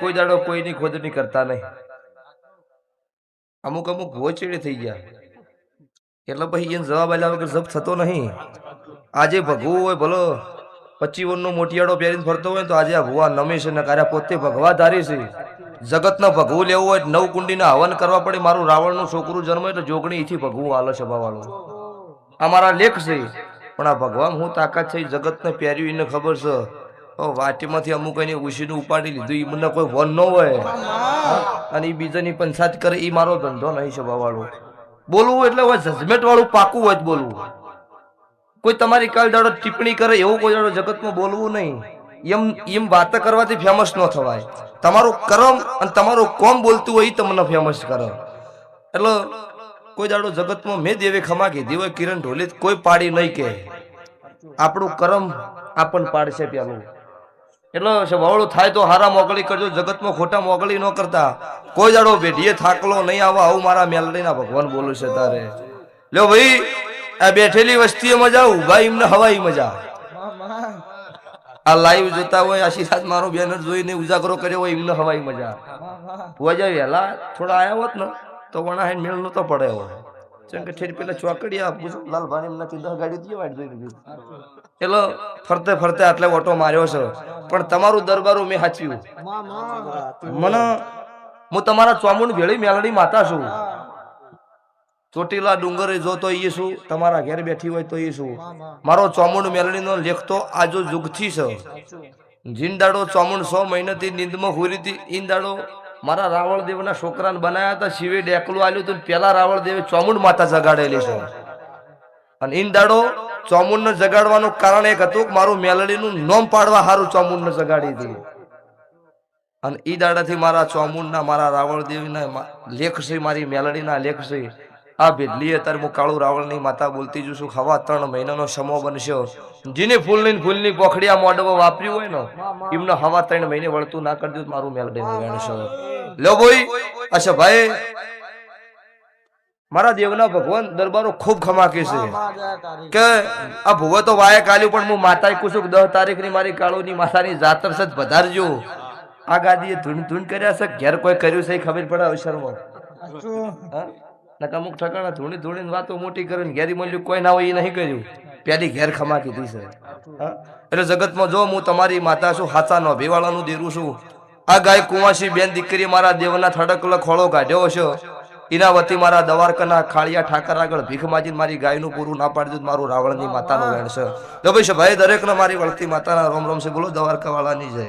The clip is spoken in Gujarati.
કોઈ દાડો કોઈની ખોદણી કરતા નહીં. અમુક અમુક ગોચેડી થઈ ગયા એટલે પછી એને જવાબ આલ્યા વગર જપ થતો નહીં. આજે ભગવું હોય ભલો 25 વર્ષનો મોટિયાળો પહેરીને ફરતો હોય તો આજે આ ભુવા નમે છે ને કાર્યા પોતે ભગવા ધારી છે. જગતનો ભગવું લેવું હોય 9 કુંડીના હવન કરવા પડે. મારું રાવણનું છોકરું જન્મ એટલે જોગણી એથી ભગવું આલો સભાવાળો આ મારા લેખ છે. પણ આ ભગવાન હું તાકાત છે જગતને પહેર્યું એને ખબર છે. વાટીમાંથી અમુક એને ઉછીને ઉપાડી લીધું એ મને કોઈ વન ન હોય અને એ બીજાની પંચાયત કરે એ મારો ધંધો નહીં સભાવાળો. બોલવું એટલે હોય જજમેન્ટ વાળું પાકું હોય જ બોલવું. કોઈ તમારી કાલ દાડો ટિપ્પણી કરે એવું કોઈ દાડો જગતમાં બોલવું નહીં. એમ વાત કરવાથી ફેમસ ન થવાય. તમારું કર્મ અને તમારું કોમ બોલતું હોય એ તમને ફેમસ કરે. એટલે કોઈ દાડો જગતમાં મેં દેવે ખમા કીધી હોય કિરણ ઢોલી કોઈ પાડી નહીં કે આપણું કર્મ આપણને પાડશે પેલું. એટલે સવાળું થાય તો હારા મોકળી કરજો. જગતમાં ખોટા મોકળી ન કરતા. કોઈ દાડો ભેઢીએ થાકલો નહીં આવો આવું મારા મેલડીના ભગવાન બોલું છે તારે. લ્યો ભાઈ આ બેઠેલી વસ્તીએ મજા ઉભા એમને હવાઈ મજા. આ લાઈવ જોતા હોય આશીર્વાદ મારો બેનર જોઈને ઉજાગરો કર્યો હોય એમને હવાઈ મજા. વજા વહેલા થોડા આયા હોત ને તો વણા મેળ નતો પડે હોય. જેમ કે ઠેર પેલા ચોકડીયા લાલભાઈ એમને 10 ગાડી દી વાટ જોઈ લીધી. એટલે ફરતે ફરતે આટલે ઓટો માર્યો છે. પણ તમારું દરબારું મેં સાચ્યું. મને હું તમારા ચોમુંડ ભેળી મેલડી માતા છું. ચોટીલા ડુંગરે જો તો એ શું તમારા ઘેર બેઠી હોય તો એ શું. મારો ચોમુંડ મેલડીનો લેખ તો આજો જુગથી છે. જીનદાડો ચોમુંડ 100 મહિનાથી નીંદમાં હુરી હતી. ઈંદાડો મારા રાવળદેવના છોકરાને બનાવ્યા હતા. શિવે ડેકલું આલ્યું હતું. પેલા રાવળદેવે ચોમુંડ માતા જગાડેલી છે. અને ઈંદાડો ચોમુંડને જગાડવાનું કારણ એક હતું કે મારું મેલડીનું નોમ પાડવા સારું ચોમુંડને જગાડી હતી. અને ઈ દાડાથી મારા ચોમુંડના મારા રાવળદેવના લેખ છે. મારી મેલડીના લેખ છે. આ ભેડલી અત્યારે હું કાળું રાવણની માતા બોલતી જઉં છું. ખવા 3 મહિનાનો સમો બનશે. જેને ફૂલની પોખડિયા મોડવો વાપર્યું હોય ને એમને હવા 3 મહિને વળતું ના કરી દઉં મારું મેલડીનું વેણ છે. લો ભાઈ અચ્છા ભાઈ મારા દેવના ભગવાન દરબારો ખૂબ ખમાકે છે કે આ ભુવા તો વાય કાલ્યું પણ હું માતા કુશું 10 તારીખની મારી કાળુની માતાની જાતર છે વધારજો. આ ગાદીએ ધૂન કર્યા છે ઘેર કોઈ કર્યું છે ખબર પડે અવસરમાં. અમુક ઠકાણા ધૂણી વાતો મોટી કરીને ઘેરી મળ્યું કોઈ ના હોય એ નહીં કર્યું. પેલી ઘેર ખમા કીધી છે. એટલે જગતમાં જો હું તમારી માતા છું. હાચા નો ભેવાળાનું દેરું છું. આ ગાય કુંવાસી બેન દીકરી મારા દેવના થડકલો ખોળો કાઢ્યો છે. એના વતી મારા દવારકાના ખાળિયા ઠાકર આગળ ભીખ માજીને મારી ગાયનું પૂરું ના પાડી દીધું. મારું રાવણની માતાનું વેણ છે. ભાઈ દરેકને મારી વળતી માતાના રોમ રોમ છે. બોલો દ્વારકા વાળાની જય.